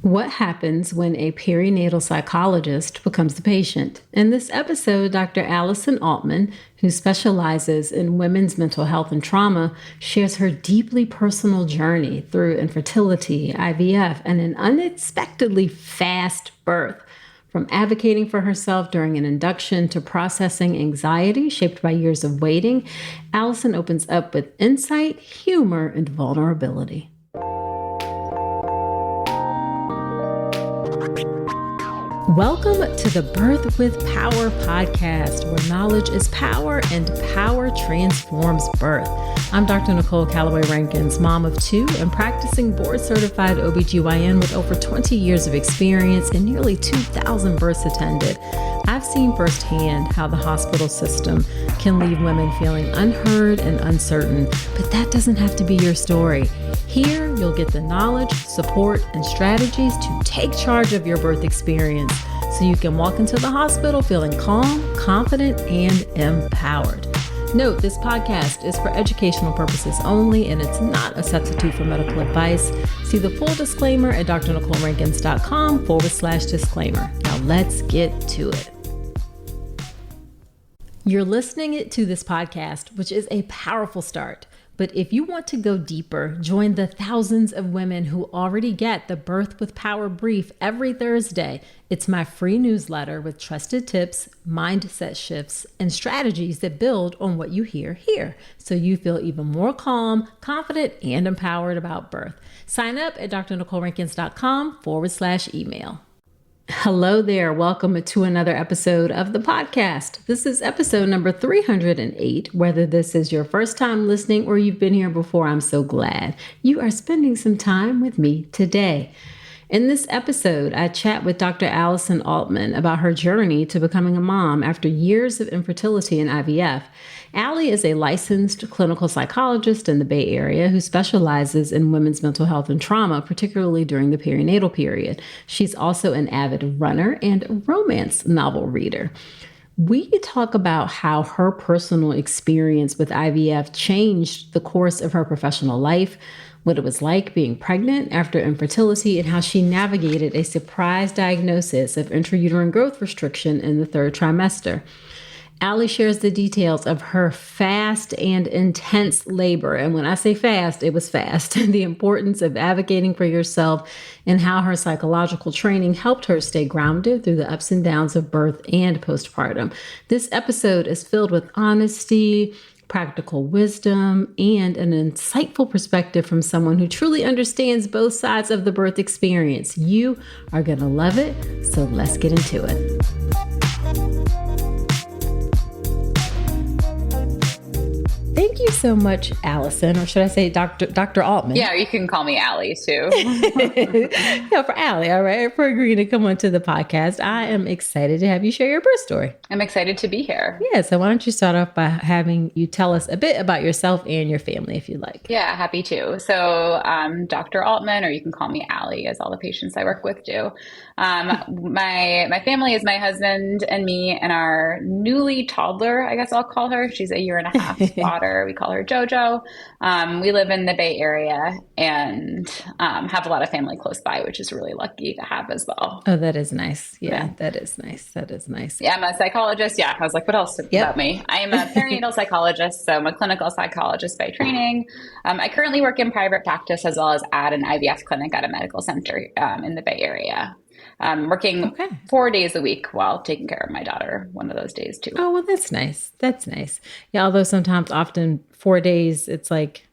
What happens when a perinatal psychologist becomes the patient? In this episode, Dr. Allison Altman, who specializes in women's mental health and trauma, shares her deeply personal journey through infertility, IVF, and an unexpectedly fast birth. From advocating for herself during an induction to processing anxiety shaped by years of waiting, Allison opens up with insight, humor, and vulnerability. Welcome to the Birth with Power podcast, where knowledge is power and power transforms birth. I'm Dr. Nicole Calloway Rankins, mom of two and practicing board-certified OBGYN with over 20 years of experience and nearly 2,000 births attended. I've seen firsthand how the hospital system can leave women feeling unheard and uncertain, but that doesn't have to be your story. Here, you'll get the knowledge, support, and strategies to take charge of your birth experience so you can walk into the hospital feeling calm, confident, and empowered. Note, this podcast is for educational purposes only, and it's not a substitute for medical advice. See the full disclaimer at drnicolerankins.com/disclaimer. Now let's get to it. You're listening to this podcast, which is a powerful start. But if you want to go deeper, join the thousands of women who already get the Birth with Power brief every Thursday. It's my free newsletter with trusted tips, mindset shifts, and strategies that build on what you hear here, so you feel even more calm, confident, and empowered about birth. Sign up at drnicolerankins.com/email. Hello there. Welcome to another episode of the podcast. This is episode number 308. Whether this is your first time listening or you've been here before, I'm so glad you are spending some time with me today. In this episode, I chat with Dr. Allison Altman about her journey to becoming a mom after years of infertility and IVF. Allie is a licensed clinical psychologist in the Bay Area who specializes in women's mental health and trauma, particularly during the perinatal period. She's also an avid runner and romance novel reader. We talk about how her personal experience with IVF changed the course of her professional life, what it was like being pregnant after infertility, and how she navigated a surprise diagnosis of intrauterine growth restriction in the third trimester. Allie shares the details of her fast and intense labor. And when I say fast, it was fast. The importance of advocating for yourself and how her psychological training helped her stay grounded through the ups and downs of birth and postpartum. This episode is filled with honesty, practical wisdom, and an insightful perspective from someone who truly understands both sides of the birth experience. You are going to love it. So let's get into it. Thank you so much, Allison, or should I say Dr. Altman? Yeah, you can call me Allie too. Yeah, for Allie, all right, for agreeing to come onto the podcast. I am excited to have you share your birth story. I'm excited to be here. Yeah, so why don't you start off by having you tell us a bit about yourself and your family, if you'd like. Yeah, happy to. So Dr. Altman, or you can call me Allie, as all the patients I work with do. My family is my husband and me and our newly toddler, I guess I'll call her. She's a year and a half daughter. We call her JoJo. We live in the Bay Area and have a lot of family close by, which is really lucky to have as well. Oh, that is nice. Yeah, that is nice. That is nice. Yeah, I'm a psychologist. Yeah, I was like, what else about me? I am a perinatal psychologist, so I'm a clinical psychologist by training. I currently work in private practice as well as at an IVF clinic at a medical center in the Bay Area. Working 4 days a week while taking care of my daughter one of those days too. Oh, well, that's nice. That's nice. Yeah, although often 4 days, it's like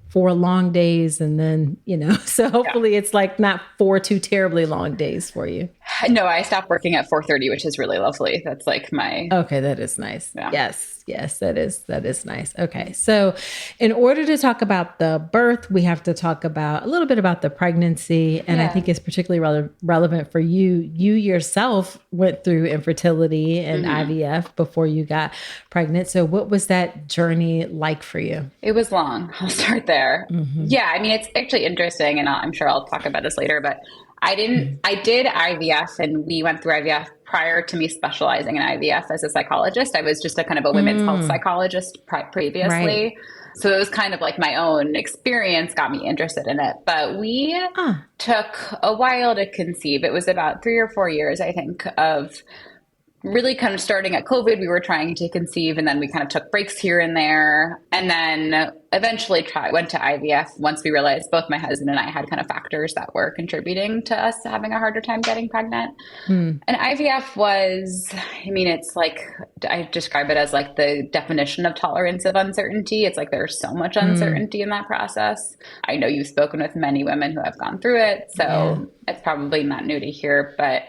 4 long days and then, so hopefully it's like not 4 too terribly long days for you. No, I stopped working at 4:30, which is really lovely. That's like my... Okay, that is nice. Yeah. Yes, that is nice. Okay, so in order to talk about the birth, we have to talk about a little bit about the pregnancy. And I think it's particularly relevant for you. You yourself went through infertility and IVF before you got pregnant. So what was that journey like for you? It was long. I'll start there. Yeah, I mean, it's actually interesting, and I'm sure I'll talk about this later, but I did IVF, and we went through IVF prior to me specializing in IVF as a psychologist. I was just a kind of a women's health psychologist previously. So it was kind of like my own experience got me interested in it. But we took a while to conceive. It was about 3 or 4 years, I think, of really kind of starting at COVID. We were trying to conceive, and then we kind of took breaks here and there, and then eventually went to IVF once we realized both my husband and I had kind of factors that were contributing to us having a harder time getting pregnant. And IVF was, I mean, it's like, I describe it as like the definition of tolerance of uncertainty. It's like there's so much uncertainty in that process. I know you've spoken with many women who have gone through it, so it's probably not new to hear, but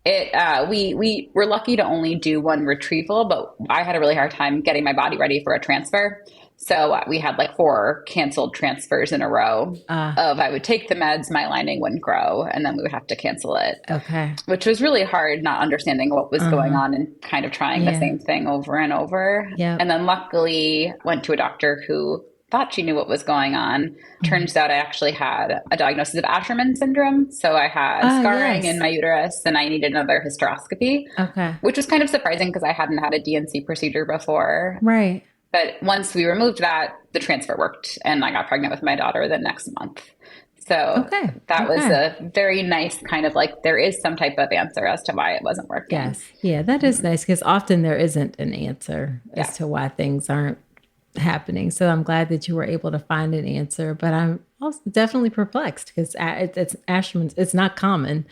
we were lucky to only do one retrieval, but I had a really hard time getting my body ready for a transfer. So we had like 4 canceled transfers in a row of I would take the meds, my lining wouldn't grow, and then we would have to cancel it. Okay. Which was really hard, not understanding what was going on and kind of trying the same thing over and over. And then luckily went to a doctor who thought she knew what was going on. Turns out I actually had a diagnosis of Asherman syndrome. So I had scarring in my uterus and I needed another hysteroscopy, which was kind of surprising because I hadn't had a DNC procedure before. Right. But once we removed that, the transfer worked and I got pregnant with my daughter the next month. So that was a very nice kind of like, there is some type of answer as to why it wasn't working. Yes. Yeah, that is nice because often there isn't an answer as to why things aren't happening. So I'm glad that you were able to find an answer, but I'm also definitely perplexed because it's Asherman's. It's not common.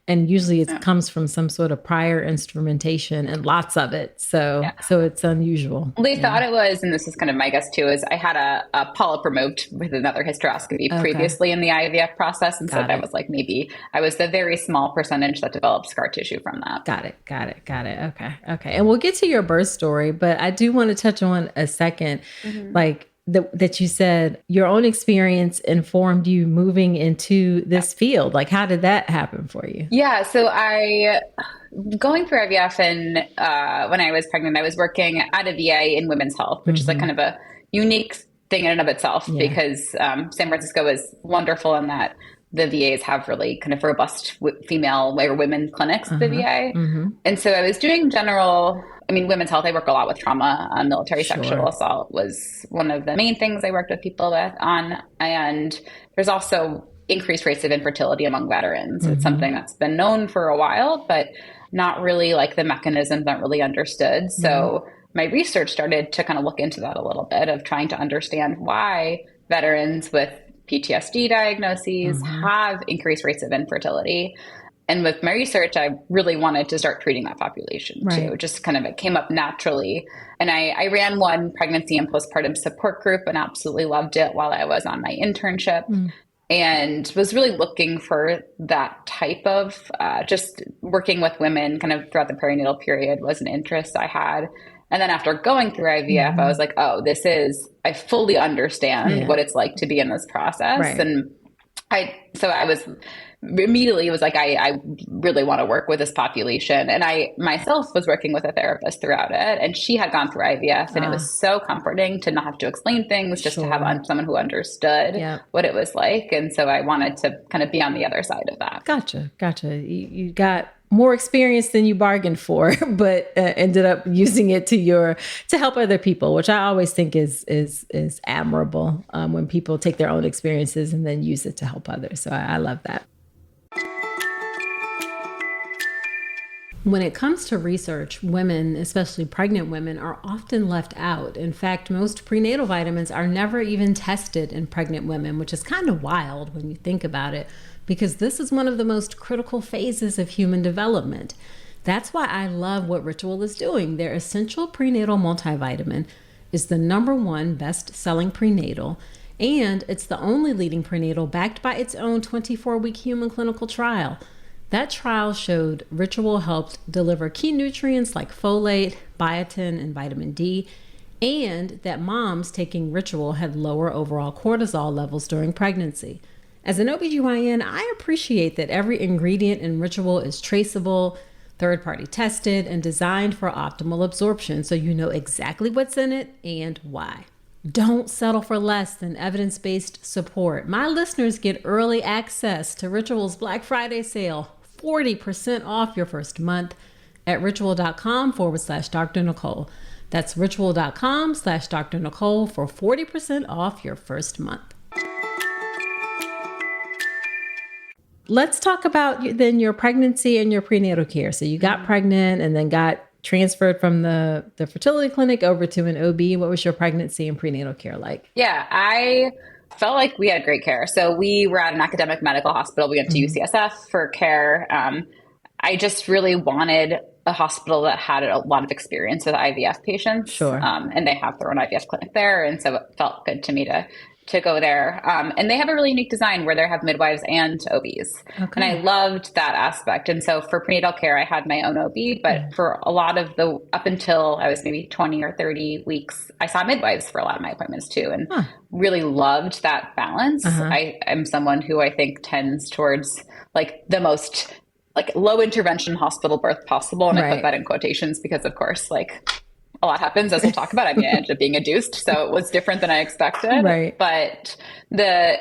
And usually it comes from some sort of prior instrumentation and lots of it. So it's unusual. They thought it was, and this is kind of my guess too, is I had a polyp removed with another hysteroscopy previously in the IVF process. And so that was like, maybe I was the very small percentage that developed scar tissue from that. Got it. Okay. And we'll get to your birth story, but I do want to touch on a second, like, that you said your own experience informed you moving into this field. Like, how did that happen for you? Yeah. So going through IVF and when I was pregnant, I was working at a VA in women's health, which is like kind of a unique thing in and of itself because San Francisco is wonderful in that the VAs have really kind of robust female or women clinics at the VA. And so I was doing women's health. I work a lot with trauma. Military sexual assault was one of the main things I worked with people on. And there's also increased rates of infertility among veterans. It's something that's been known for a while, but not really like the mechanisms aren't really understood. So my research started to kind of look into that a little bit of trying to understand why veterans with PTSD diagnoses have increased rates of infertility. And with my research, I really wanted to start treating that population too. Just kind of, it came up naturally. And I ran one pregnancy and postpartum support group and absolutely loved it while I was on my internship. And was really looking for that type of just working with women kind of throughout the perinatal period was an interest I had. And then after going through IVF, I was like, oh, I fully understand what it's like to be in this process. And I was immediately was like, I really want to work with this population. And I myself was working with a therapist throughout it, and she had gone through IVF, and it was so comforting to not have to explain things, just to have someone who understood what it was like. And so I wanted to kind of be on the other side of that. Gotcha. You got more experience than you bargained for, but ended up using it to help other people, which I always think is admirable when people take their own experiences and then use it to help others. So I love that. When it comes to research, women, especially pregnant women, are often left out. In fact, most prenatal vitamins are never even tested in pregnant women, which is kind of wild when you think about it, because this is one of the most critical phases of human development. That's why I love what Ritual is doing. Their essential prenatal multivitamin is the #1 best-selling prenatal, and it's the only leading prenatal backed by its own 24-week human clinical trial. That trial showed Ritual helped deliver key nutrients like folate, biotin, and vitamin D, and that moms taking Ritual had lower overall cortisol levels during pregnancy. As an OBGYN, I appreciate that every ingredient in Ritual is traceable, third-party tested, and designed for optimal absorption, so you know exactly what's in it and why. Don't settle for less than evidence-based support. My listeners get early access to Ritual's Black Friday sale, 40% off your first month at ritual.com/Dr. Nicole. That's ritual.com/Dr. Nicole for 40% off your first month. Let's talk about then your pregnancy and your prenatal care. So you got pregnant and then got transferred from the fertility clinic over to an OB. What was your pregnancy and prenatal care like? Yeah, I felt like we had great care. So we were at an academic medical hospital. We went to UCSF for care. I just really wanted a hospital that had a lot of experience with IVF patients. Sure. And they have their own IVF clinic there. And so it felt good to me to go there. And they have a really unique design where they have midwives and OBs. Okay. And I loved that aspect. And so for prenatal care, I had my own OB, but for a lot of up until I was maybe 20 or 30 weeks, I saw midwives for a lot of my appointments too. And really loved that balance. I'm someone who I think tends towards like the most like low intervention hospital birth possible. And I put that in quotations because of course, like a lot happens, as we'll talk about. I mean, I ended up being induced, so it was different than I expected. Right. But the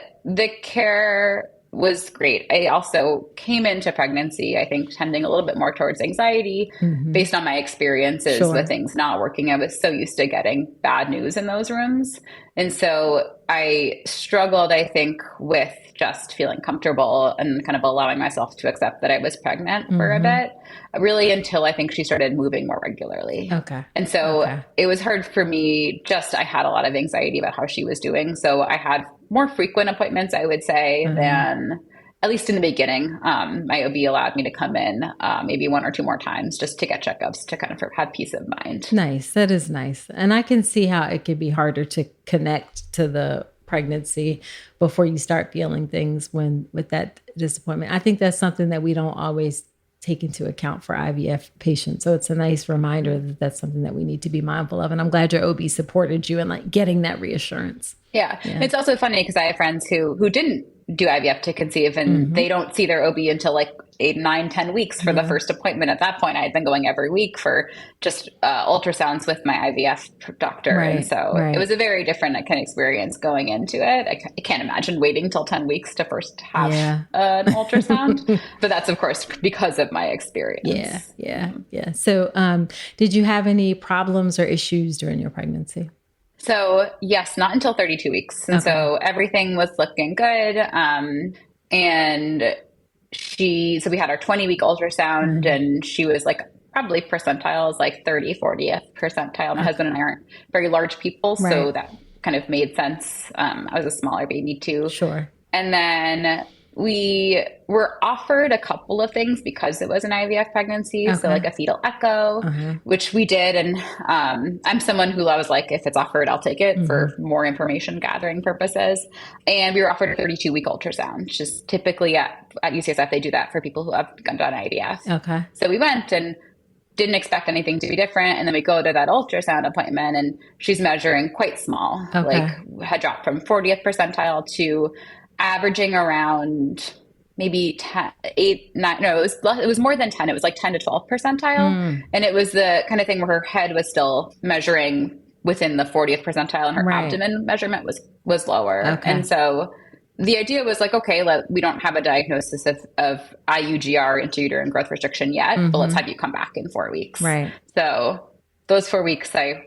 care was great. I also came into pregnancy, I think, tending a little bit more towards anxiety based on my experiences with things not working. I was so used to getting bad news in those rooms. And so I struggled, I think, with just feeling comfortable and kind of allowing myself to accept that I was pregnant for a bit, really until I think she started moving more regularly. Okay. And so it was hard for me. I had a lot of anxiety about how she was doing. So I had more frequent appointments, I would say, than at least in the beginning. My OB allowed me to come in maybe one or two more times just to get checkups to kind of have peace of mind. Nice. That is nice. And I can see how it could be harder to connect to the pregnancy before you start feeling things with that disappointment. I think that's something that we don't always take into account for IVF patients. So it's a nice reminder that that's something that we need to be mindful of. And I'm glad your OB supported you in like getting that reassurance. Yeah. It's also funny because I have friends who didn't do IVF to conceive and they don't see their OB until like 8, 9, 10 weeks for the first appointment. At that point, I had been going every week for just ultrasounds with my IVF doctor. Right, and so it was a very different kind of experience going into it. I can't imagine waiting till 10 weeks to first have an ultrasound, but that's of course because of my experience. Yeah. So did you have any problems or issues during your pregnancy? So yes, not until 32 weeks. And so everything was looking good. And so we had our 20-week ultrasound and she was like probably percentiles, like 40th percentile. My husband and I aren't very large people. So that kind of made sense. I was a smaller baby too. Sure. And then we were offered a couple of things because it was an IVF pregnancy. So like a fetal echo, which we did. And I'm someone who I was like, if it's offered, I'll take it for more information gathering purposes. And we were offered a 32-week ultrasound, which is typically at UCSF, they do that for people who have done IVF. Okay. So we went and didn't expect anything to be different. And then we go to that ultrasound appointment and she's measuring quite small, like had dropped from 40th percentile to averaging around maybe 10, 8, 9, no, it was more than 10. It was like 10 to 12 percentile. And it was the kind of thing where her head was still measuring within the 40th percentile and her abdomen measurement was lower. And so the idea was like, okay, we don't have a diagnosis of IUGR, intrauterine growth restriction yet, but let's have you come back in 4 weeks. Right. So those 4 weeks, I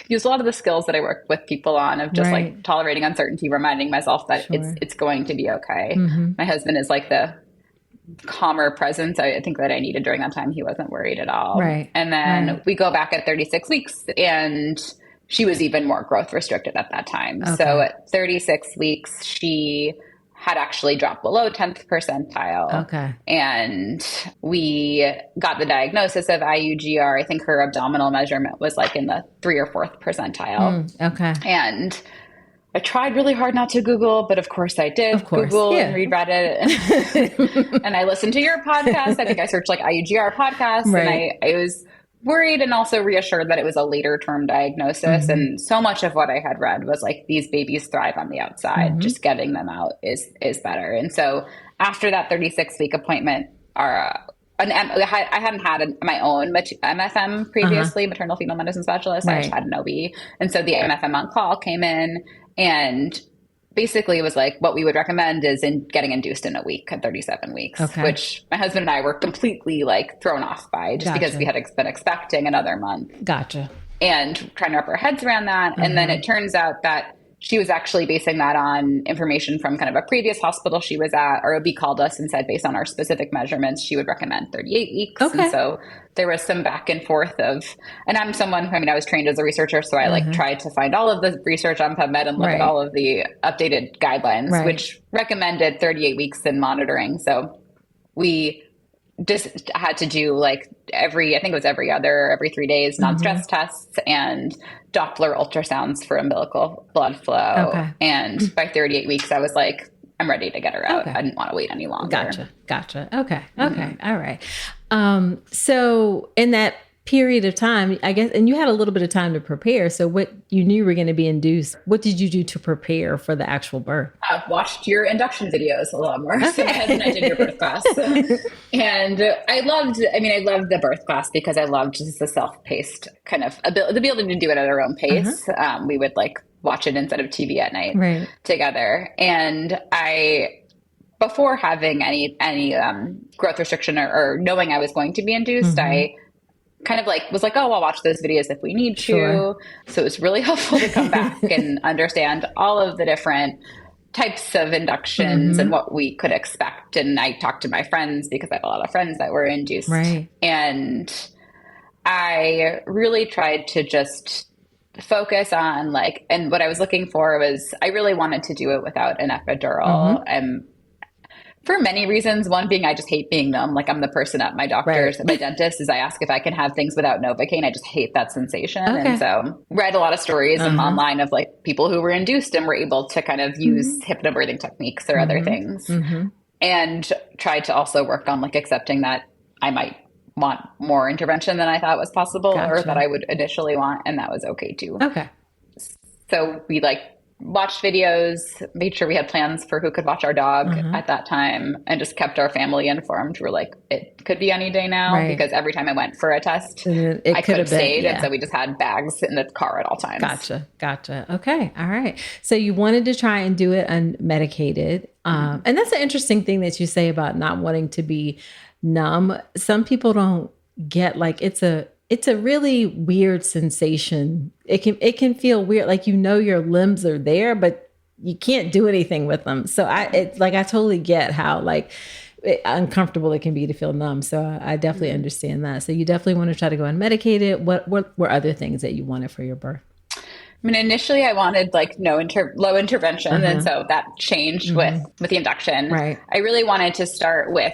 used a lot of the skills that I work with people on of just like tolerating uncertainty, reminding myself that it's going to be okay. My husband is like the calmer presence I think that I needed during that time. He wasn't worried at all. And then we go back at 36 weeks and she was even more growth restricted at that time. So at 36 weeks, she had actually dropped below 10th percentile. And we got the diagnosis of IUGR. I think her abdominal measurement was like in the 3rd or 4th percentile. And I tried really hard not to Google, but of course I did Google and read Reddit. And I listened to your podcast. I think I searched like IUGR podcast and I was worried and also reassured that it was a later term diagnosis. And so much of what I had read was like, these babies thrive on the outside, just getting them out is better. And so after that 36-week appointment, I hadn't had my own MFM previously, maternal fetal medicine specialist. I just had an OB. And so the MFM on call came in and basically it was like, what we would recommend is getting induced in a week at 37 weeks, which my husband and I were completely like thrown off by just because we had been expecting another month. Gotcha. and trying to wrap our heads around that. And then it turns out that she was actually basing that on information from kind of a previous hospital she was at. Our OB called us and said, based on our specific measurements, she would recommend 38 weeks. Okay. And so there was some back and forth of, and I'm someone, I mean, I was trained as a researcher, so I like tried to find all of the research on PubMed and look at all of the updated guidelines, which recommended 38 weeks in monitoring. So we just had to do like I think it was every 3 days, non-stress tests and Doppler ultrasounds for umbilical blood flow. Okay. And by 38 weeks, I was like, I'm ready to get her out. I didn't want to wait any longer. Gotcha. Okay. All right. So in that period of time, I guess, and you had a little bit of time to prepare. So what you knew you were going to be induced, what did you do to prepare for the actual birth? I've watched your induction videos a lot more so I did your birth class. And I loved the birth class because I loved just the self-paced kind of the ability to do it at our own pace. We would like watch it instead of TV at night together. And before having any growth restriction or knowing I was going to be induced, I kind of like was like, oh, I'll watch those videos if we need to. So it was really helpful to come back and understand all of the different types of inductions and what we could expect. And I talked to my friends because I have a lot of friends that were induced. And I really tried to just focus on like, and what I was looking for was I really wanted to do it without an epidural. For many reasons, one being I just hate being numb. Like I'm the person at my doctor's, my dentist, is I ask if I can have things without Novocaine. I just hate that sensation. And so read a lot of stories online of like people who were induced and were able to kind of use hypnobirthing techniques or other things. And tried to also work on like accepting that I might want more intervention than I thought was possible or that I would initially want. And that was okay too. So we like watched videos, made sure we had plans for who could watch our dog at that time, and just kept our family informed. We're like, it could be any day now because every time I went for a test, I could have stayed. And so we just had bags in the car at all times. Gotcha. Okay. All right. So you wanted to try and do it unmedicated. And that's an interesting thing that you say about not wanting to be numb. Some people don't get like, it's a really weird sensation. It can feel weird. Like, your limbs are there, but you can't do anything with them. So I totally get how uncomfortable it can be to feel numb. So I definitely understand that. So you definitely want to try to go unmedicated. What were other things that you wanted for your birth? I mean, initially I wanted like low intervention. And so that changed with the induction. I really wanted to start with,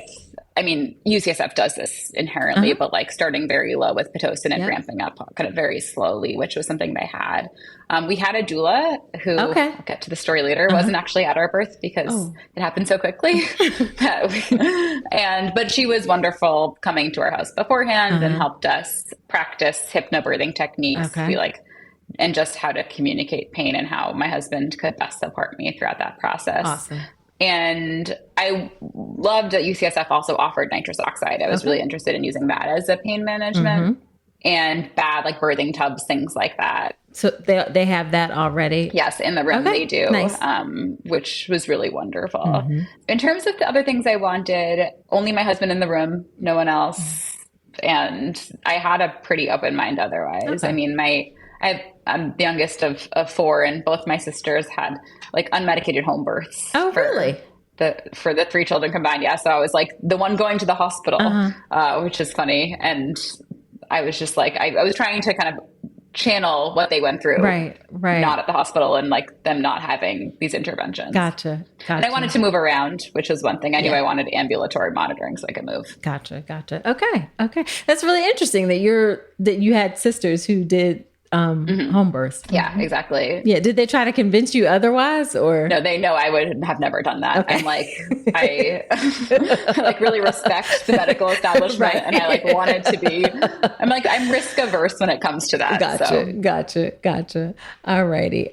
I mean, UCSF does this inherently, but like starting very low with Pitocin and ramping up kind of very slowly, which was something they had. We had a doula who, I'll get to the story later, wasn't actually at our birth because it happened so quickly. But she was wonderful coming to our house beforehand and helped us practice hypnobirthing techniques. And just how to communicate pain and how my husband could best support me throughout that process. Awesome. And I loved that UCSF also offered nitrous oxide. I was really interested in using that as a pain management and bad like birthing tubs, things like that. So they have that already? Yes, in the room they do, which was really wonderful. In terms of the other things I wanted, only my husband in the room, no one else. And I had a pretty open mind otherwise. I mean, I'm the youngest of four, and both my sisters had like unmedicated home births. Oh, really? For the three children combined. Yeah. So I was like the one going to the hospital, which is funny. And I was just like, I was trying to kind of channel what they went through, not at the hospital, and like them not having these interventions. Gotcha. And I wanted to move around, which was one thing. I knew I wanted ambulatory monitoring so I could move. Gotcha. Okay. That's really interesting that you had sisters who did home births. Yeah, exactly. Yeah. Did they try to convince you otherwise, or? No, they know I would have never done that. Okay. I'm like, I like really respect the medical establishment and I like wanted to be, I'm risk averse when it comes to that. Gotcha. All righty.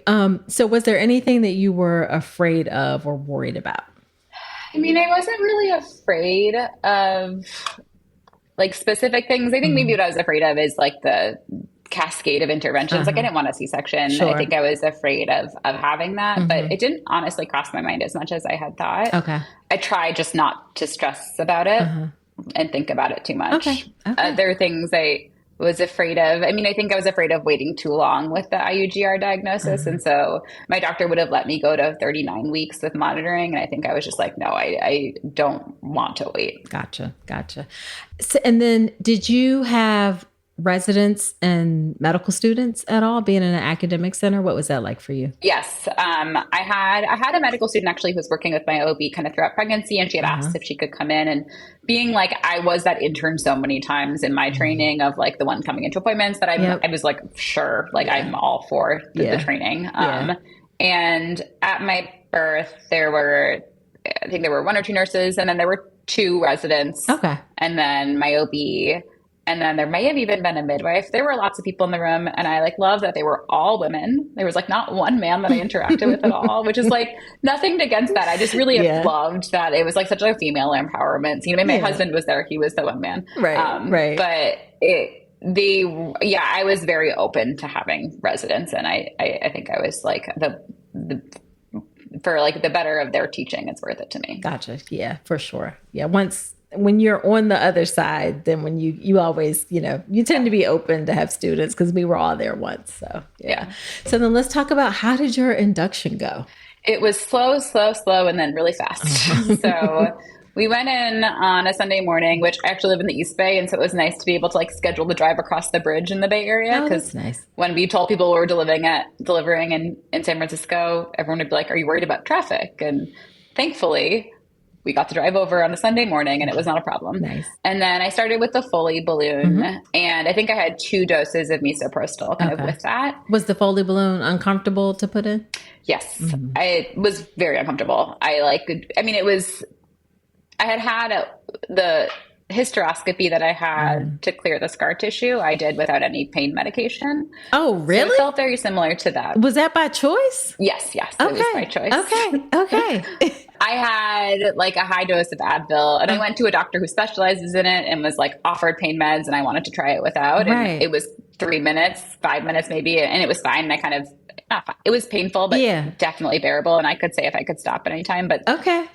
So was there anything that you were afraid of or worried about? I mean, I wasn't really afraid of like specific things. I think maybe what I was afraid of is like the cascade of interventions. Like I didn't want a C-section. I think I was afraid of having that, but it didn't honestly cross my mind as much as I had thought. I tried just not to stress about it and think about it too much. There are things was afraid of, I mean, I think I was afraid of waiting too long with the IUGR diagnosis. And so my doctor would have let me go to 39 weeks with monitoring. And I think I was just like, no, I don't want to wait. Gotcha. So, and then did you have residents and medical students at all being in an academic center? What was that like for you? Yes. I had a medical student actually who was working with my OB kind of throughout pregnancy, and she had asked if she could come in, and being like, I was that intern so many times in my training of like the one coming into appointments that I was like, sure, like I'm all for the training. And at my birth, I think there were one or two nurses, and then there were two residents. Okay. And then my OB. And then there may have even been a midwife. There were lots of people in the room, and I like love that they were all women. There was like not one man that I interacted with at all, which is like nothing against that. I just really loved that it was like such a female empowerment. You know, my husband was there; he was the one man, right. But I was very open to having residents, and I think I was like for like the better of their teaching, it's worth it to me. Gotcha. Yeah, for sure. Yeah, when you're on the other side, then when you always, you tend to be open to have students because we were all there once. So, yeah. So then let's talk about, how did your induction go? It was slow, and then really fast. So we went in on a Sunday morning, which I actually live in the East Bay. And so it was nice to be able to like schedule the drive across the bridge in the Bay Area. Because nice. When we told people we were delivering in San Francisco, everyone would be like, are you worried about traffic? And thankfully, we got to drive over on a Sunday morning, and it was not a problem. Nice. And then I started with the Foley balloon, and I think I had 2 doses of misoprostol kind of with that. Was the Foley balloon uncomfortable to put in? Yes. It was very uncomfortable. I had the hysteroscopy that I had to clear the scar tissue. I did without any pain medication. Oh, really? So it felt very similar to that. Was that by choice? Yes. Okay. It was by choice. Okay. I had like a high dose of Advil, and I went to a doctor who specializes in it and was like offered pain meds, and I wanted to try it without. Right. And it was 3 minutes, 5 minutes maybe, and it was fine. And it was painful, but definitely bearable. And I could say if I could stop at any time, but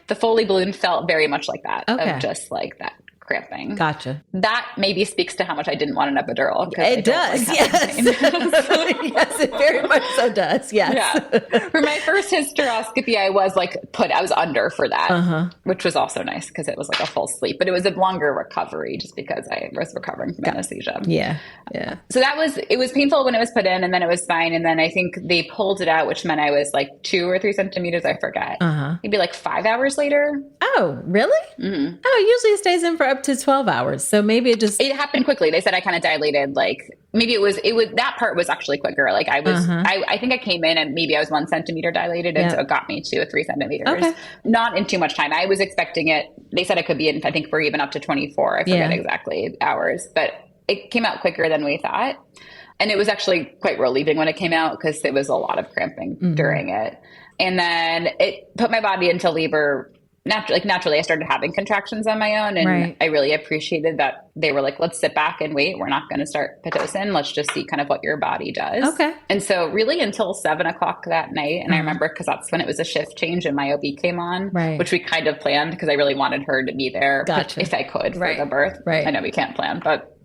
the Foley balloon felt very much like that, of just like that cramping. Gotcha. That maybe speaks to how much I didn't want an epidural. It does. Yes. Yes, it very much so does. Yes. Yeah. For my first hysteroscopy, I was under for that, which was also nice because it was like a full sleep, but it was a longer recovery just because I was recovering from anesthesia. Yeah. So it was painful when it was put in, and then it was fine. And then I think they pulled it out, which meant I was like 2 or 3 centimeters, I forget. Maybe like 5 hours later. Oh, really? Mm-hmm. Oh, usually it stays in for up to 12 hours. So maybe it happened quickly. They said I kind of dilated, like maybe that part was actually quicker. Like I was, I think I came in and maybe I was 1 centimeter dilated. And so it got me to 3 centimeters, not in too much time. I was expecting it. They said it could be in, I think, for even up to 24. I forget exactly hours, but it came out quicker than we thought. And it was actually quite relieving when it came out because it was a lot of cramping during it. And then it put my body into labor. Naturally, I started having contractions on my own, and I really appreciated that they were like, let's sit back and wait. We're not going to start Pitocin. Let's just see kind of what your body does. Okay. And so really until 7:00 that night, and I remember because that's when it was a shift change and my OB came on, which we kind of planned because I really wanted her to be there if I could for the birth. Right. I know we can't plan, but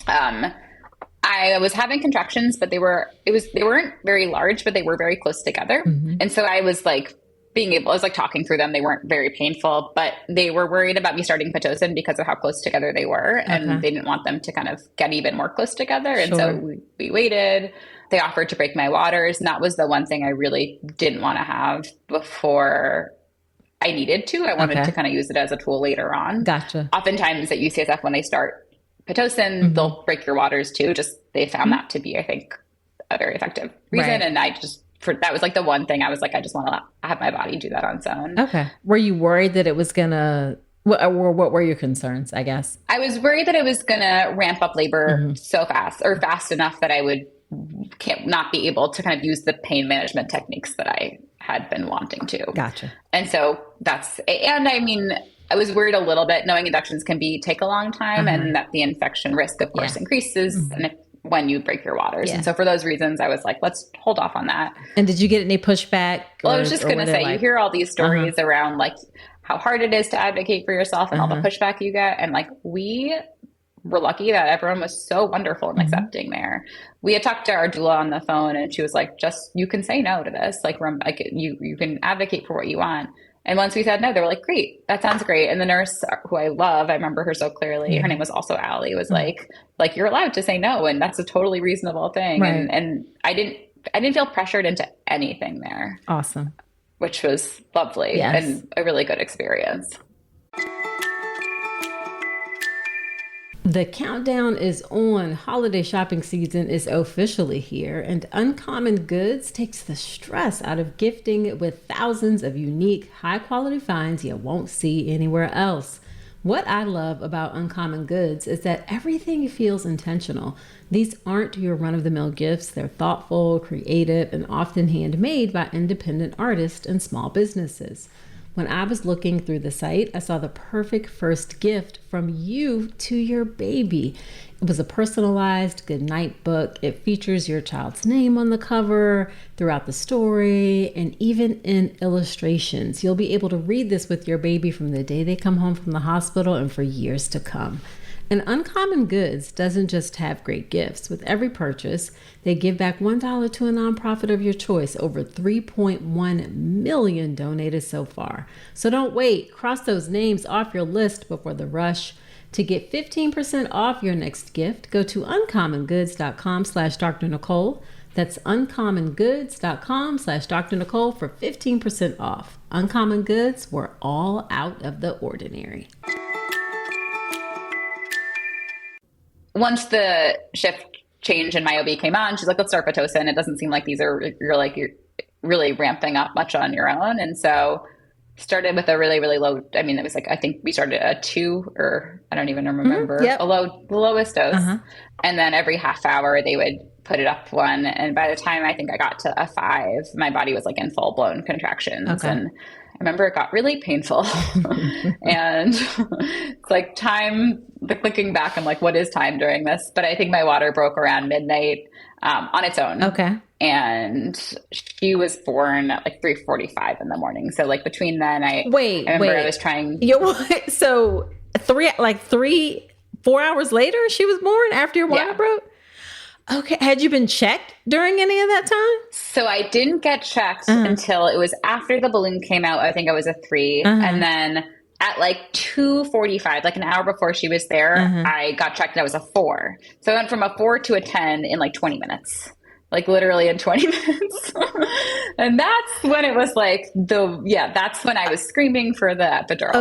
I was having contractions, but they weren't very large, but they were very close together. And so I was like, I was like talking through them. They weren't very painful, but they were worried about me starting Pitocin because of how close together they were. And they didn't want them to kind of get even more close together. And so we waited. They offered to break my waters. And that was the one thing I really didn't want to have before I needed to. I wanted to kind of use it as a tool later on. Gotcha. Oftentimes at UCSF, when they start Pitocin, they'll break your waters too. Just they found that to be, I think, a very effective reason. And that was like the one thing I was like, I just want to have my body do that on its own. Okay. Were you worried that it was going to, what were your concerns, I guess? I was worried that it was going to ramp up labor so fast or fast enough that I would not be able to kind of use the pain management techniques that I had been wanting to. Gotcha. And so I mean, I was worried a little bit knowing inductions can take a long time and that the infection risk, of course, increases. And when you break your waters. And so for those reasons, I was like, let's hold off on that. And did you get any pushback? Well, I was just going to say, you hear all these stories around like how hard it is to advocate for yourself and all the pushback you get. And like, we were lucky that everyone was so wonderful and accepting there. We had talked to our doula on the phone, and she was like, just, you can say no to this. Like you can advocate for what you want. And once we said no, they were like, great, that sounds great. And the nurse, who I love, I remember her so clearly, her name was also Allie, was like, you're allowed to say no. And that's a totally reasonable thing. Right. And I didn't feel pressured into anything there. Awesome. Which was lovely and a really good experience. The countdown is on. Holiday shopping season is officially here, and Uncommon Goods takes the stress out of gifting with thousands of unique, high-quality finds you won't see anywhere else. What I love about Uncommon Goods is that everything feels intentional. These aren't your run-of-the-mill gifts. They're thoughtful, creative, and often handmade by independent artists and small businesses. When I was looking through the site, I saw the perfect first gift from you to your baby. It was a personalized goodnight book. It features your child's name on the cover, throughout the story, and even in illustrations. You'll be able to read this with your baby from the day they come home from the hospital and for years to come. And Uncommon Goods doesn't just have great gifts. With every purchase, they give back $1 to a nonprofit of your choice. Over 3.1 million donated so far. So don't wait. Cross those names off your list before the rush. To get 15% off your next gift, go to uncommongoods.com/Dr. Nicole. That's uncommongoods.com/Dr. Nicole for 15% off. Uncommon Goods, we're all out of the ordinary. Once the shift change in my OB came on, she's like, let's start Pitocin. It doesn't seem like you're really ramping up much on your own. And so started with a really, really low, I mean, it was like, I think we started at 2, or I don't even remember, the lowest dose. And then every half hour they would put it up 1. And by the time I think I got to a 5, my body was like in full blown contractions. And I remember it got really painful. And it's like time, looking back, I'm like, what is time during this? But I think my water broke around midnight on its own. Okay. And she was born at like 3:45 in the morning. So like between then, I remember I was trying. So 4 hours later, she was born after your water broke? Okay. Had you been checked during any of that time? So I didn't get checked until it was after the balloon came out. I think I was a 3. And then at like 2:45, like an hour before she was there, I got checked and I was a 4. So I went from a 4 to a 10 in like 20 minutes. Like literally in 20 minutes. And that's when it was like that's when I was screaming for the epidural.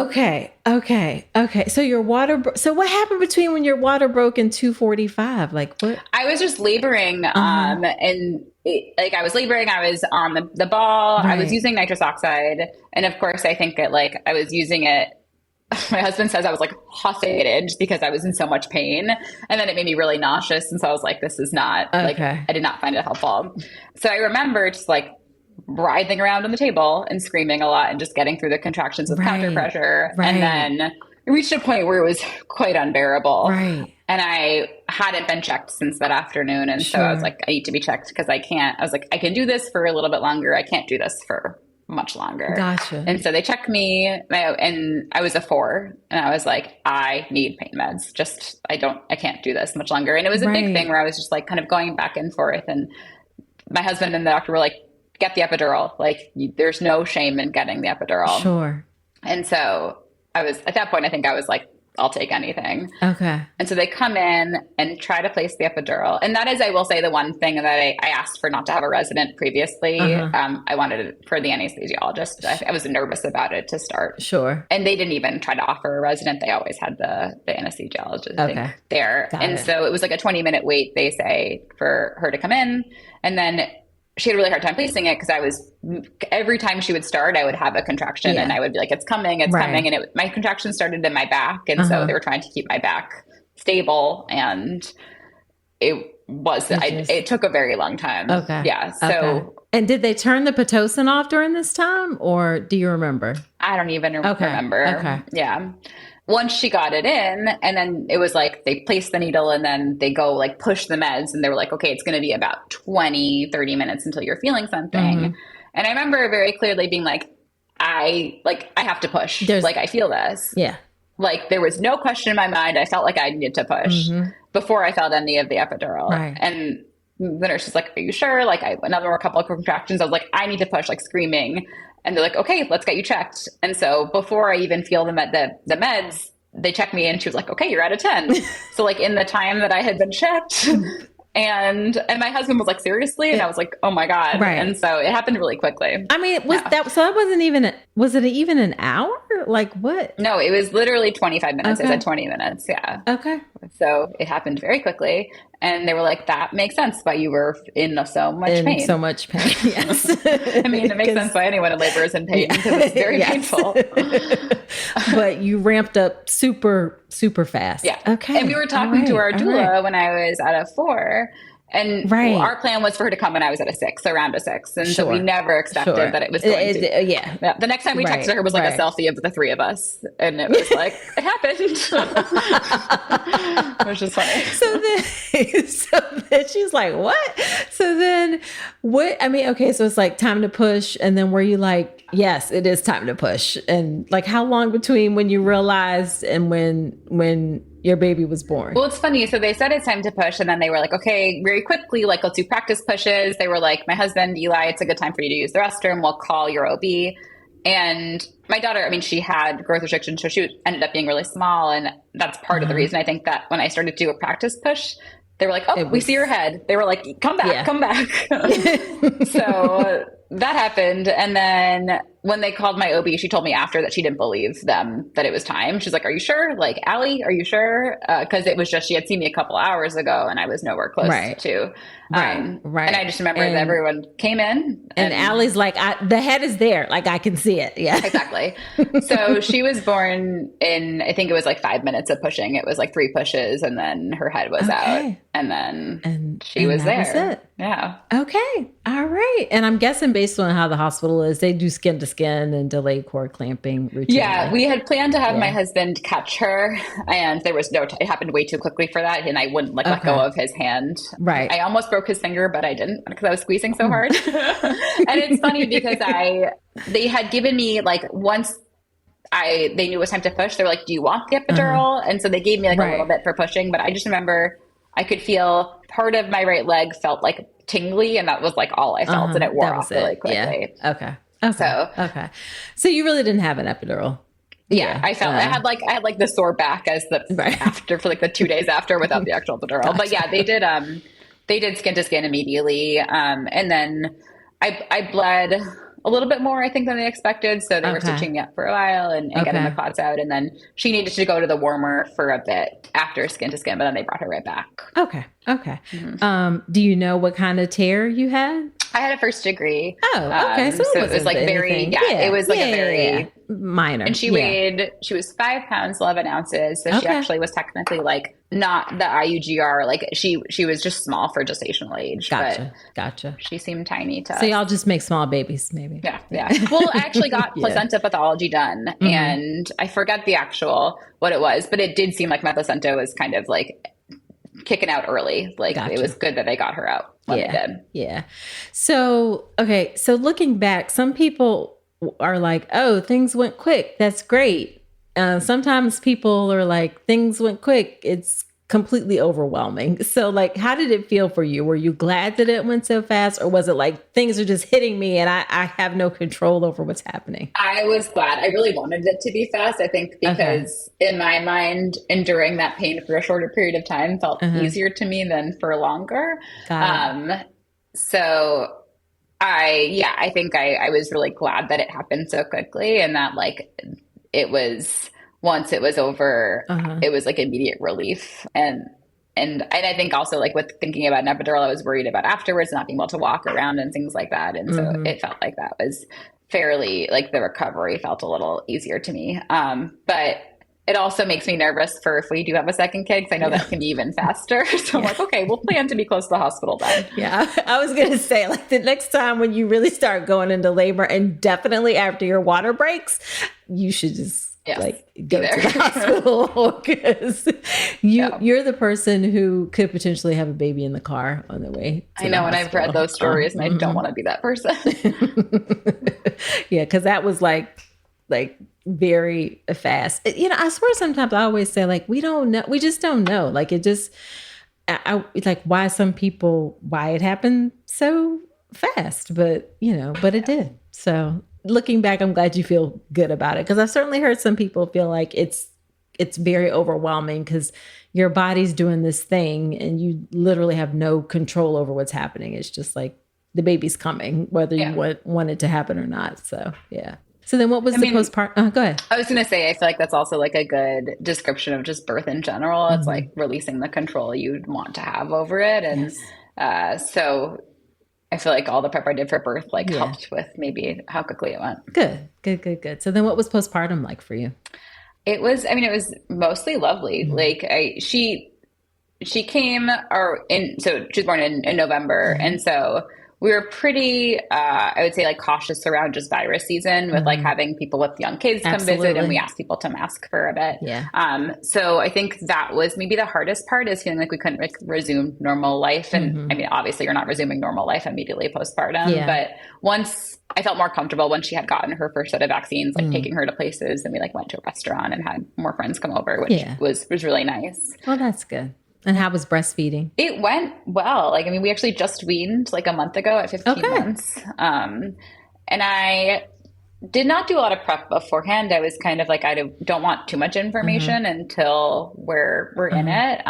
Okay. So your water, so what happened between when your water broke and 2:45? Like what? I was just laboring. I was laboring, I was on the ball, I was using nitrous oxide. And of course I think that like I was using it, my husband says I was like hostage because I was in so much pain, and then it made me really nauseous. And so I was like, this is not like, I did not find it helpful. So I remember just like writhing around on the table and screaming a lot and just getting through the contractions with counter pressure. And then it reached a point where it was quite unbearable. And I hadn't been checked since that afternoon. And so I was like, I need to be checked because I can do this for a little bit longer. I can't do this for much longer. Gotcha. And so they checked me and I was a 4, and I was like, I need pain meds. I can't do this much longer. And it was a big thing where I was just like kind of going back and forth. And my husband and the doctor were like, get the epidural. Like there's no shame in getting the epidural. Sure. And so I was, at that point, I think I was like, I'll take anything. Okay. And so they come in and try to place the epidural. And that is, I will say, the one thing that I asked for not to have a resident previously. I wanted it for the anesthesiologist. I was nervous about it to start. Sure. And they didn't even try to offer a resident. They always had the anesthesiologist there. So it was like a 20-minute wait, they say, for her to come in. And then she had a really hard time placing it because every time she would start, I would have a contraction and I would be like, it's coming. And my contraction started in my back. And so they were trying to keep my back stable. And it took a very long time. Okay. Yeah. So. And did they turn the Pitocin off during this time, or do you remember? I don't even remember. Okay. Yeah. Once she got it in, and then it was like they placed the needle and then they go like push the meds, and they were like, okay, it's going to be about 20, 30 minutes until you're feeling something. And I remember very clearly being like, I have to push. I feel this. Yeah. Like there was no question in my mind. I felt like I needed to push before I felt any of the epidural. Right. And the nurse was like, "Are you sure?" Like another couple of contractions. I was like, "I need to push," like screaming. And they're like, "Okay, let's get you checked." And so before I even feel the meds, they checked me and she was like, "Okay, you're out of 10." So like in the time that I had been checked, and my husband was like, "Seriously?" And I was like, "Oh my God." Right. And so it happened really quickly. I mean, that wasn't even, was it even an hour? Like what? No, it was literally 25 minutes. Okay. I said 20 minutes. Yeah. Okay. So it happened very quickly. And they were like, "That makes sense why you were in so much pain." So much pain. Yes. I mean, it makes sense why anyone in labor is in pain because it's very painful. But you ramped up super, super fast. Yeah. Okay. And we were talking to our doula when I was at a 4. And our plan was for her to come when I was at a 6, around a 6. And so we never expected that it was going to. Yeah. The next time we texted her was like a selfie of the 3 of us. And it was like, it happened. Which is funny. So then she's like, what? So then what? I mean, okay, so it's like time to push. And then were you like, yes, it is time to push? And like how long between when you realized and when your baby was born? Well, it's funny. So they said it's time to push. And then they were like, okay, very quickly, like, let's do practice pushes. They were like, my husband, Eli, it's a good time for you to use the restroom. We'll call your OB. And my daughter, I mean, she had growth restriction, so she ended up being really small. And that's part of the reason I think that when I started to do a practice push, they were like, "Oh, we see your head." They were like, come back. So that happened. And then when they called my OB, she told me after that she didn't believe them that it was time. She's like, "Are you sure? Like, Allie, are you sure?" Because it was just, she had seen me a couple hours ago and I was nowhere close to. And I just remember that everyone came in. And Allie's like, the head is there. Like, I can see it. Yeah. Exactly. So she was born in, I think it was like 5 minutes of pushing. It was like 3 pushes and then her head was out. And then she was there. Was it. Yeah. Okay. All right. And I'm guessing based on how the hospital is, they do skin to skin and delayed cord clamping routinely. Yeah. We had planned to have my husband catch her and there was it happened way too quickly for that. And I wouldn't let go of his hand. Right. I almost broke his finger, but I didn't because I was squeezing so hard. And it's funny because they had given me like once they knew it was time to push, they were like, "Do you want the epidural?" And so they gave me like a little bit for pushing, but I just remember I could feel part of my right leg felt like tingly and that was like all I felt and it wore off really quickly. Yeah. Okay. So you really didn't have an epidural. Yeah, I felt I had like the sore back as the after for like the 2 days after without the actual epidural. Gotcha. But yeah, they did skin to skin immediately. And then I bled a little bit more, I think, than they expected. So they were stitching me up for a while and getting the clots out. And then she needed to go to the warmer for a bit after skin to skin, but then they brought her right back. Okay. Do you know what kind of tear you had? I had a 1st degree. Oh, okay. So it was like very, it was like a very minor. And she was 5 pounds, 11 ounces. So she actually was technically like not the IUGR. Like she was just small for gestational age. Gotcha. She seemed tiny to us. So y'all just make small babies, maybe. Yeah. Well, I actually got placenta pathology done and I forgot what it was, but it did seem like my placenta was kind of like kicking out early. Like it was good that they got her out when they did. Yeah. So, okay. So looking back, some people are like, "Oh, things went quick. That's great." Sometimes people are like, "Things went quick. It's completely overwhelming." So like, how did it feel for you? Were you glad that it went so fast or was it like things are just hitting me and I have no control over what's happening? I was glad. I really wanted it to be fast. I think because in my mind, enduring that pain for a shorter period of time felt easier to me than for longer. So I think I was really glad that it happened so quickly and that like it was, once it was over, it was like immediate relief. And I think also like with thinking about an epidural, I was worried about afterwards not being able to walk around and things like that. And so it felt like that was fairly, like the recovery felt a little easier to me. But it also makes me nervous for if we do have a second kid, because I know that can be even faster. So I'm like, okay, we'll plan to be close to the hospital then. Yeah, I was going to say, like the next time when you really start going into labor and definitely after your water breaks, you should just like go to the hospital because you're the person who could potentially have a baby in the car on the way. I know, and I've read those stories and I don't want to be that person. Yeah, because that was like like very fast. I swear sometimes I always say like, we don't know. We just don't know. Like it just, it's like why it happened so fast, but it did. So looking back, I'm glad you feel good about it. Cause I've certainly heard some people feel like it's very overwhelming because your body's doing this thing and you literally have no control over what's happening. It's just like the baby's coming, whether you want it to happen or not. So, yeah. So then what was the postpartum? Go ahead. I was going to say, I feel like that's also like a good description of just birth in general. It's like releasing the control you'd want to have over it. And so I feel like all the prep I did for birth helped with maybe how quickly it went. Good. So then what was postpartum like for you? It was mostly lovely. Like she came so she was born in November. And so we were pretty, I would say cautious around just virus season with having people with young kids come visit, and we asked people to mask for a bit. Yeah. So I think that was maybe the hardest part, is feeling like we couldn't resume normal life. And obviously you're not resuming normal life immediately postpartum, but once I felt more comfortable when she had gotten her first set of vaccines, taking her to places, and we went to a restaurant and had more friends come over, which was really nice. Well, that's good. And how was breastfeeding? It went well. We actually just weaned a month ago at 15 months. And I did not do a lot of prep beforehand. I was kind of I don't want too much information until we're in it.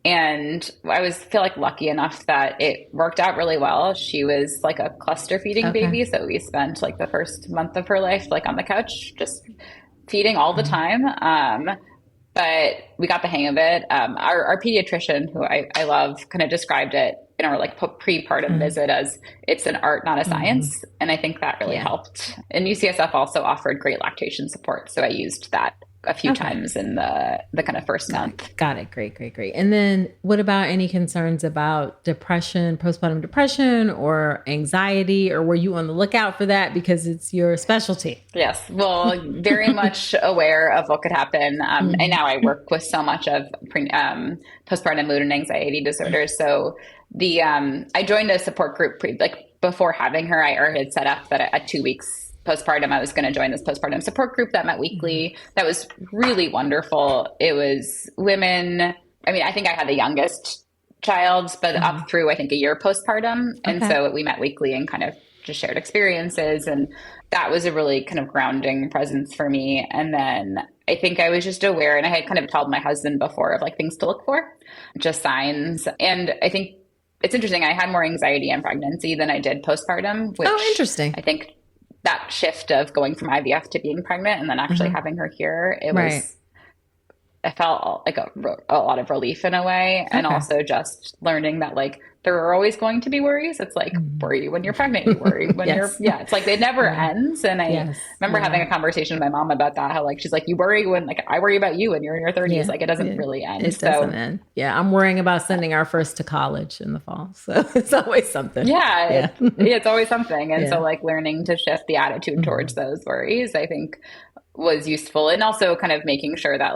And I feel lucky enough that it worked out really well. She was a cluster feeding baby. So we spent the first month of her life on the couch, just feeding all the time. But we got the hang of it. Our pediatrician, who I love, kind of described it in our pre-partum visit as it's an art, not a science. And I think that really helped. And UCSF also offered great lactation support. So I used that a few times in the kind of first month. Got it. Great. And then what about any concerns about depression, postpartum depression, or anxiety, or were you on the lookout for that because it's your specialty? Yes. Well, very much aware of what could happen. And now I work with so much of postpartum mood and anxiety disorders. So I joined a support group before having her. I already had set up that at 2 weeks postpartum, I was going to join this postpartum support group that met weekly. That was really wonderful. It was women. I think I had the youngest child, but up through, I think, a year postpartum. And so we met weekly and kind of just shared experiences. And that was a really kind of grounding presence for me. And then I think I was just aware, and I had kind of told my husband before of things to look for, just signs. And I think it's interesting. I had more anxiety in pregnancy than I did postpartum, which interesting. I think that shift of going from IVF to being pregnant and then actually having her here, I felt a lot of relief in a way. And also just learning that there are always going to be worries. It's worry when you're pregnant, you worry when you're, it's it never ends. And I remember having a conversation with my mom about that, how she's you worry when I worry about you when you're in your 30s. It doesn't really end. It doesn't end. Yeah. I'm worrying about sending our first to college in the fall. So it's always something. It's always something. And so learning to shift the attitude towards those worries, I think was useful. And also kind of making sure that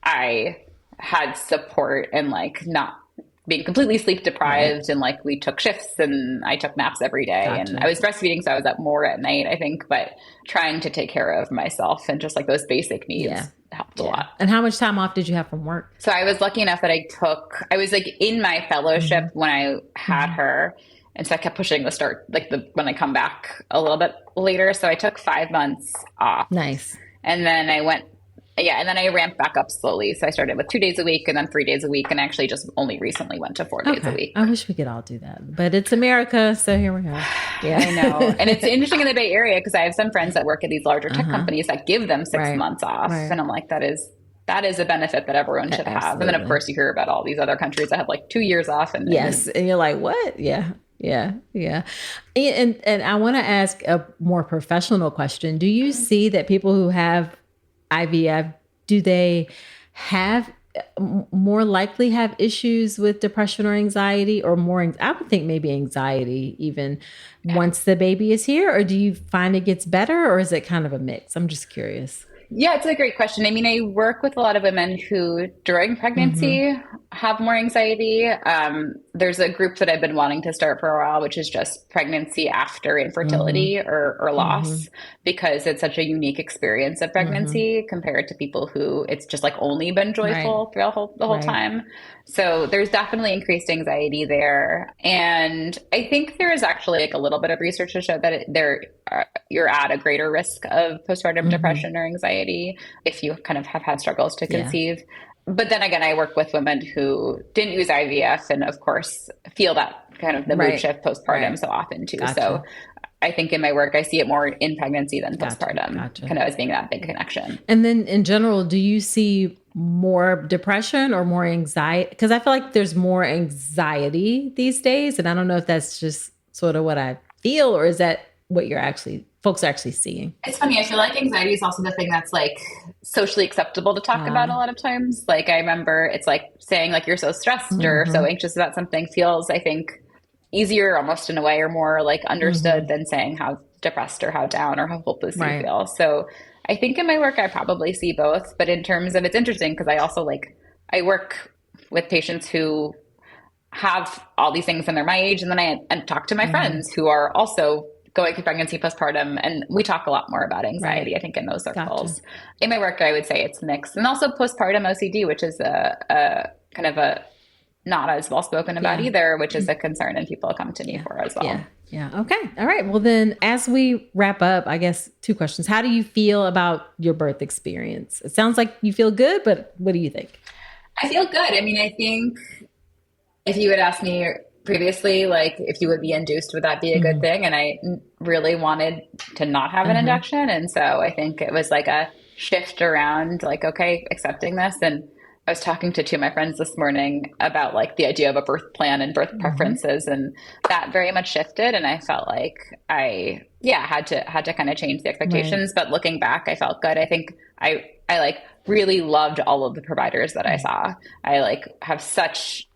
I had support and not being completely sleep deprived. And we took shifts and I took naps every day. And I was breastfeeding, so I was up more at night, I think, but trying to take care of myself and just those basic needs helped a lot. And how much time off did you have from work? So I was lucky enough that I was in my fellowship when I had her. And so I kept pushing the start, when I come back a little bit later. So I took 5 months off. Nice. And then I went, and then I ramped back up slowly. So I started with 2 days a week and then 3 days a week, and actually just only recently went to 4 days a week. I wish we could all do that, but it's America. So here we are. Yeah, I know. And it's interesting in the Bay Area because I have some friends that work at these larger tech companies that give them 6 months off. And I'm that is a benefit that everyone should have. And then of course you hear about all these other countries that have 2 years off. And and you're like, what? Yeah. And I want to ask a more professional question. Do you see that people who have IVF, do they more likely have issues with depression or anxiety, or more? I would think maybe anxiety even once the baby is here, or do you find it gets better, or is it kind of a mix? I'm just curious. Yeah, it's a great question. I work with a lot of women who during pregnancy have more anxiety. There's a group that I've been wanting to start for a while, which is just pregnancy after Mm-hmm. infertility or Mm-hmm. loss, because it's such a unique experience of Mm-hmm. pregnancy compared to people who it's just like only been Right. joyful through the whole Right. time. So there's definitely increased anxiety there. And I think there is actually like a little bit of research to show that you're at a greater risk of postpartum Mm-hmm. depression or anxiety if you kind of have had struggles to Yeah. conceive. But then again, I work with women who didn't use IVF and, of course, feel that kind of the mood Right. shift postpartum Right. so often too. So Gotcha. I think in my work, I see it more in pregnancy than Gotcha. postpartum, Gotcha. kind of as being that big connection. And then in general, do you see more depression or more anxiety? Because I feel like there's more anxiety these days. And I don't know if that's just sort of what I feel, or is that what folks are actually seeing? It's funny. I feel like anxiety is also the thing that's like socially acceptable to talk about a Uh, lot of times. Like I remember it's like saying like you're so stressed or so mm-hmm. anxious about something feels, I think, easier almost in a way or more like understood Mm-hmm. than saying how depressed or how down or how hopeless you Right. feel. So I think in my work I probably see both, but in terms of it's interesting because I also like I work with patients who have all these things and they're my age, and then and talk to my Mm-hmm. friends who are also going through pregnancy postpartum, and we talk a lot more about Right. anxiety, I think, in those Gotcha. circles. In my work I would say it's mixed, and also postpartum OCD, which is a kind of a not as well spoken about Yeah. either, which is a concern and people come to me Yeah. for as Yeah. well. Yeah. Okay. All right. Well, then, as we wrap up, I guess two questions. How do you feel about your birth experience? It sounds like you feel good, but what do you think? I feel good. I mean, I think if you had asked me previously, like if you would be induced, would that be a good Mm-hmm. thing? And I really wanted to not have an Uh-huh. induction. And so I think it was like a shift around, like, okay, accepting this. And I was talking to two of my friends this morning about like the idea of a birth plan and birth Mm-hmm. preferences. And that very much shifted. And I felt like yeah, had to kind of change the Right. expectations. But looking back, I felt good. I think I like really loved all of the providers that I Mm. saw. I like have such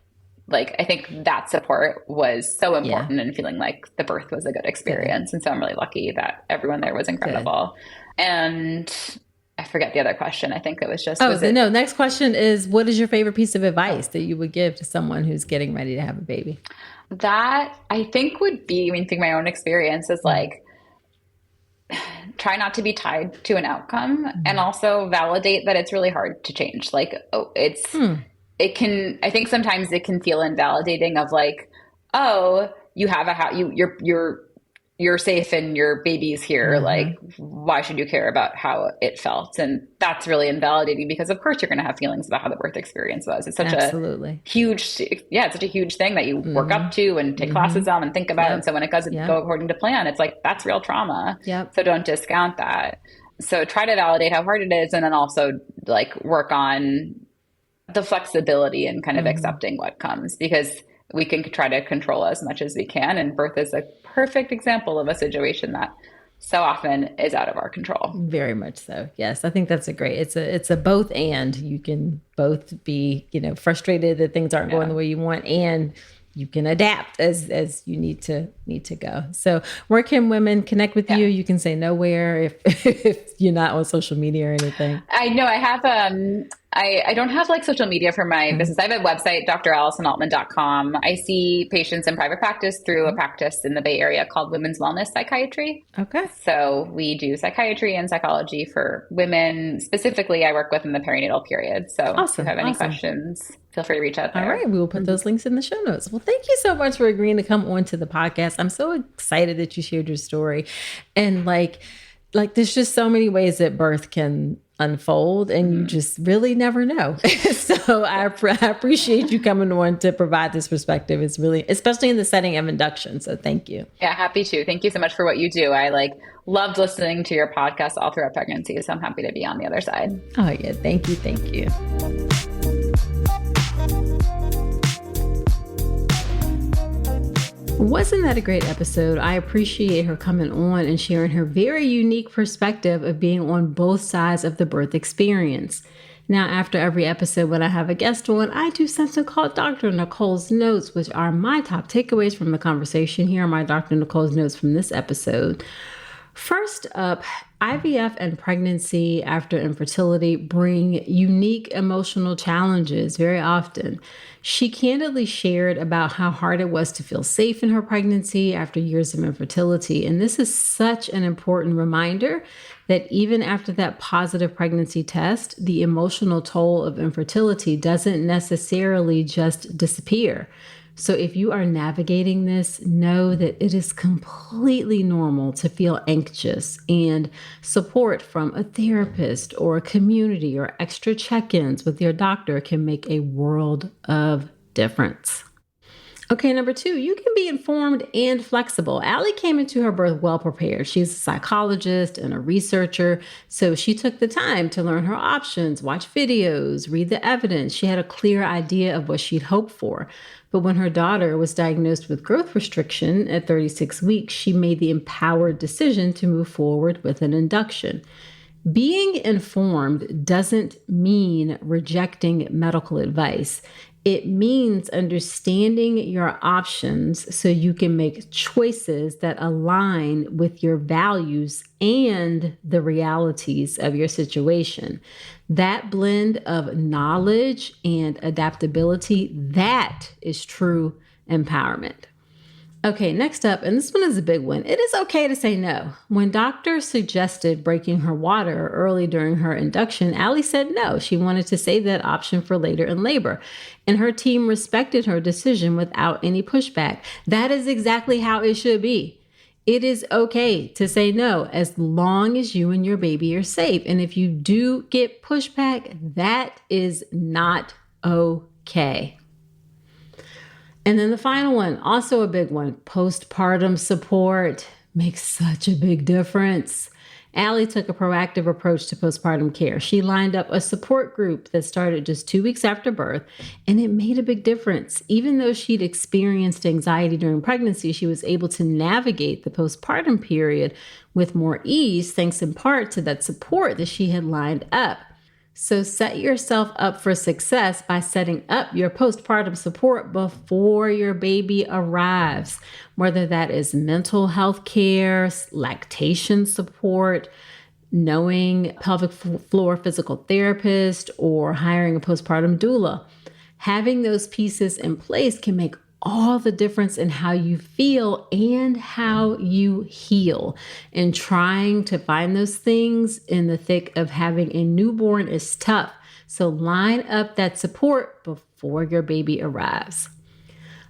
like I think that support was so Yeah. important in feeling like the birth was a good Good. experience. And so I'm really lucky that everyone there was Good. incredible. And I forget the other question. I think it was just, Oh, was it no. Next question is, what is your favorite piece of advice that you would give to someone who's getting ready to have a baby? that I think would be, I mean, think my own experience is like, try not to be tied to an outcome and Mm-hmm. also validate that it's really hard to change. Like, oh, Hmm. it can, I think sometimes it can feel invalidating of like, oh, you have a house, you're safe and your baby's here. Like, Uh-huh. why should you care about how it felt? And that's really invalidating because, of course, you're going to have feelings about how the birth experience was. It's such a Absolutely. huge, yeah, it's such a huge thing that you work Mm-hmm. up to and take Mm-hmm. classes on and think about. And Yep. so when it doesn't go Yep. according to plan, it's like that's real trauma. Yep. So don't discount that. So try to validate how hard it is, and then also like work on the flexibility and kind of Mm-hmm. accepting what comes because we can try to control as much as we can. And birth is a perfect example of a situation that so often is out of our control. Very much so. Yes, I think that's a great. It's a both and. You can both be, frustrated that things aren't going Yeah. the way you want, and you can adapt as you need to go. So, where can women connect with Yeah. you? You can say nowhere if if you're not on social media or anything. I know I have I don't have like social media for my Uh, business. I have a website, drallisonaltman.com. I see patients in private practice through a practice in the Bay Area called Women's Wellness Psychiatry. Okay. So we do psychiatry and psychology for women. Specifically, I work with in the perinatal period. So if you Awesome. have any Awesome. questions, feel free to reach out All there. right, we will put those links in the show notes. Well, thank you so much for agreeing to come on to the podcast. I'm so excited that you shared your story. And like there's just so many ways that birth can unfold and you just really never know. So I appreciate you coming on to provide this perspective. It's really, especially in the setting of induction. So thank you. Yeah, happy to. Thank you so much for what you do. I like loved listening to your podcast all throughout pregnancy. So I'm happy to be on the other side. Oh yeah. Thank you. Thank you. Wasn't that a great episode? I appreciate her coming on and sharing her very unique perspective of being on both sides of the birth experience. Now, after every episode, when I have a guest on, I do something called Dr. Nicole's Notes, which are my top takeaways from the conversation. Here are my Dr. Nicole's Notes from this episode. First up, IVF and pregnancy after infertility bring unique emotional challenges very often. She candidly shared about how hard it was to feel safe in her pregnancy after years of infertility. And this is such an important reminder that even after that positive pregnancy test, the emotional toll of infertility doesn't necessarily just disappear. So if you are navigating this, know that it is completely normal to feel anxious, and support from a therapist or a community or extra check-ins with your doctor can make a world of difference. Okay, number 2, you can be informed and flexible. Allie came into her birth well prepared. She's a psychologist and a researcher, so she took the time to learn her options, watch videos, read the evidence. She had a clear idea of what she'd hoped for. But when her daughter was diagnosed with growth restriction at 36 weeks, she made the empowered decision to move forward with an induction. Being informed doesn't mean rejecting medical advice. It means understanding your options so you can make choices that align with your values and the realities of your situation. That blend of knowledge and adaptability, that is true empowerment. Okay, next up, and this one is a big one. It is okay to say no. When doctors suggested breaking her water early during her induction, Allie said no. She wanted to save that option for later in labor. And her team respected her decision without any pushback. That is exactly how it should be. It is okay to say no as long as you and your baby are safe. And if you do get pushback, that is not okay. And then the final one, also a big one, postpartum support makes such a big difference. Allie took a proactive approach to postpartum care. She lined up a support group that started just 2 weeks after birth, and it made a big difference. Even though she'd experienced anxiety during pregnancy, she was able to navigate the postpartum period with more ease, thanks in part to that support that she had lined up. So set yourself up for success by setting up your postpartum support before your baby arrives, whether that is mental health care, lactation support, knowing pelvic floor physical therapist, or hiring a postpartum doula. Having those pieces in place can make all the difference in how you feel and how you heal. And trying to find those things in the thick of having a newborn is tough. So line up that support before your baby arrives.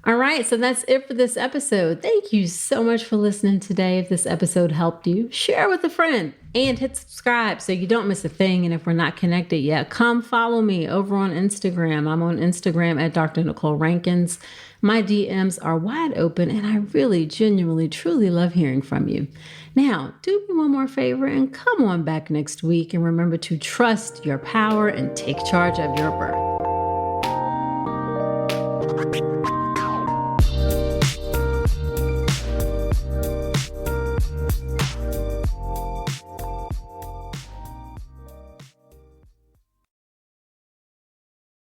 All right, so that's it for this episode. Thank you so much for listening today. If this episode helped you, share with a friend and hit subscribe so you don't miss a thing. And if we're not connected yet, come follow me over on Instagram. I'm on Instagram at Dr. Nicole Rankins. My DMs are wide open, and I really, genuinely, truly love hearing from you. Now, do me one more favor and come on back next week, and remember to trust your power and take charge of your birth.